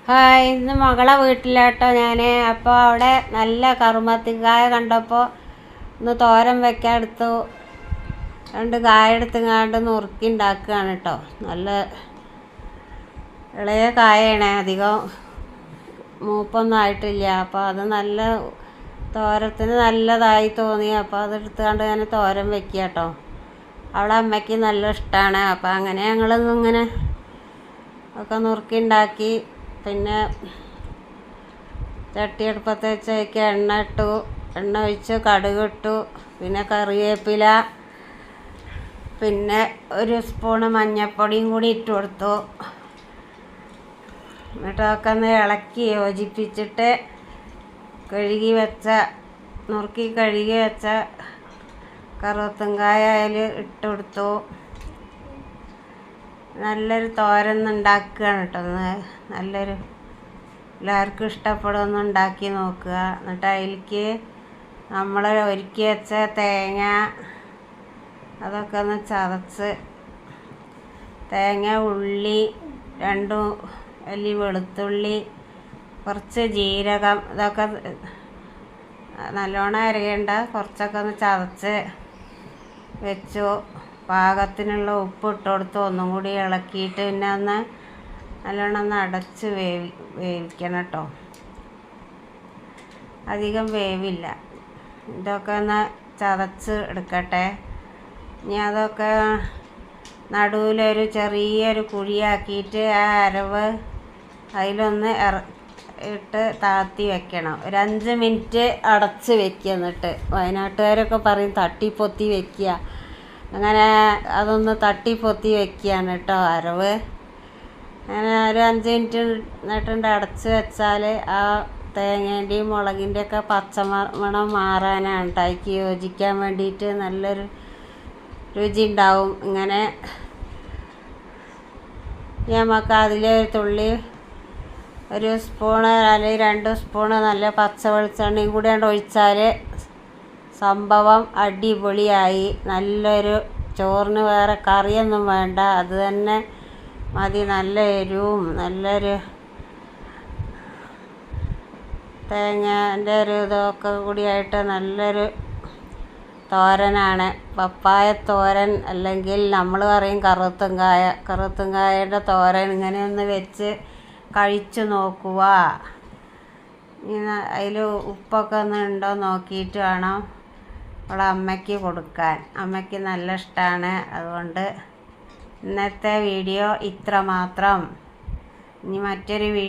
Hi, ഇന്ന് മകളെ വീട്ടിലാട്ടോ ഞാൻ. അപ്പോൾ അവിടെ നല്ല കറുമത്തിക്കായ കണ്ടപ്പോൾ ഒന്ന് തോരൻ വെക്കാൻ എടുത്തു. രണ്ട് കായ എടുത്തുങ്ങാണ്ട് നുറുക്കി ഉണ്ടാക്കുകയാണ് കേട്ടോ. നല്ല ഇളയ കായാണ്, അധികം മൂപ്പൊന്നും ആയിട്ടില്ല. അപ്പോൾ അത് നല്ല തോരത്തിന് നല്ലതായി തോന്നി. അപ്പോൾ അത് എടുത്തുകൊണ്ട് ഞാൻ തോരൻ വെക്കുക കേട്ടോ. അവിടെ അമ്മയ്ക്ക് നല്ല ഇഷ്ടമാണ്. അപ്പോൾ അങ്ങനെ ഞങ്ങളിങ്ങനെ ഒക്കെ നുറുക്കി ഉണ്ടാക്കി. പിന്നെ ചട്ടി അടുപ്പത്ത് വെച്ച് അതിലേക്ക് എണ്ണ ഇട്ടു. എണ്ണ ഒഴിച്ച് കടുക് ഇട്ടു. പിന്നെ കറിവേപ്പില, പിന്നെ ഒരു സ്പൂണ് മഞ്ഞൾപ്പൊടിയും കൂടി ഇട്ട് കൊടുത്തു. എന്നിട്ട് അതൊക്കെ ഒന്ന് ഇളക്കി യോജിപ്പിച്ചിട്ട് നുറുക്കി കഴുകി വെച്ച കറുവത്തുങ്കായ അതിൽ ഇട്ട് കൊടുത്തു. നല്ലൊരു തോരൻ ഉണ്ടാക്കുകയാണ് കേട്ടോ. നല്ലൊരു എല്ലാവർക്കും ഇഷ്ടപ്പെടുമെന്ന് ഉണ്ടാക്കി നോക്കുക. എന്നിട്ട് അതിലേക്ക് നമ്മൾ ഒരുക്കി വെച്ച തേങ്ങ അതൊക്കെ ഒന്ന് ചതച്ച്, തേങ്ങ, ഉള്ളി, 2 അല്ലി വെളുത്തുള്ളി, കുറച്ച് ജീരകം, ഇതൊക്കെ നല്ലോണം അരയേണ്ട, കുറച്ചൊക്കെ ഒന്ന് ചതച്ച് വെച്ചു. പാകത്തിനുള്ള ഉപ്പ് ഇട്ട് കൊടുത്ത് ഒന്നും കൂടി ഇളക്കിയിട്ട് പിന്നെ ഒന്ന് നല്ലോണം ഒന്ന് അടച്ച് വേവിക്കണം കേട്ടോ. അധികം വേവില്ല. ഇതൊക്കെ ഒന്ന് ചതച്ച് എടുക്കട്ടെ. ഇനി അതൊക്കെ നടുവിലൊരു ചെറിയൊരു കുഴിയാക്കിയിട്ട് ആ അരവ് അതിലൊന്ന് ഇട്ട് താഴ്ത്തി വെക്കണം. ഒരു 5 മിനിറ്റ് അടച്ച് വെക്കുക. എന്നിട്ട് വയനാട്ടുകാരൊക്കെ പറയും തട്ടിപ്പൊത്തി വെക്കുക. അങ്ങനെ അതൊന്ന് തട്ടിപ്പൊത്തി വെക്കുകയാണ് കേട്ടോ അരവ്. അങ്ങനെ ഒരു 5 മിനിറ്റ് എന്നിട്ടുണ്ട് അടച്ച് വെച്ചാൽ ആ തേങ്ങേൻ്റെയും മുളകിൻ്റെ ഒക്കെ പച്ചമണം മാറാനാണ് കേട്ടോ. അതിലേക്ക് യോജിക്കാൻ വേണ്ടിയിട്ട് നല്ലൊരു രുചി ഉണ്ടാവും. ഇങ്ങനെ നമുക്ക് അതിൽ തുള്ളി ഒരു സ്പൂണ് അല്ലെങ്കിൽ 2 സ്പൂണ് നല്ല പച്ച വെളിച്ചെണ്ണയും കൂടി ഒഴിച്ചാൽ സംഭവം അടിപൊളിയായി. നല്ലൊരു ചോറിന് വേറെ കറിയൊന്നും വേണ്ട, അത് തന്നെ മതി. നല്ല എരിവും നല്ലൊരു തേങ്ങേൻ്റെ ഒരു ഇതൊക്കെ കൂടിയായിട്ട് നല്ലൊരു തോരനാണ്. പപ്പായ തോരൻ, അല്ലെങ്കിൽ നമ്മൾ പറയും കറുവത്തുങ്കായയുടെ തോരൻ. ഇങ്ങനെ ഒന്ന് വെച്ച് കഴിച്ചു നോക്കുക. അതിൽ ഉപ്പൊക്കെ ഒന്ന് ഉണ്ടോ നോക്കിയിട്ട് വേണം അവളെ അമ്മയ്ക്ക് കൊടുക്കാൻ. അമ്മയ്ക്ക് നല്ല ഇഷ്ടമാണ്. അതുകൊണ്ട് ഇന്നത്തെ വീഡിയോ ഇത്ര മാത്രം. ഇനി മറ്റൊരു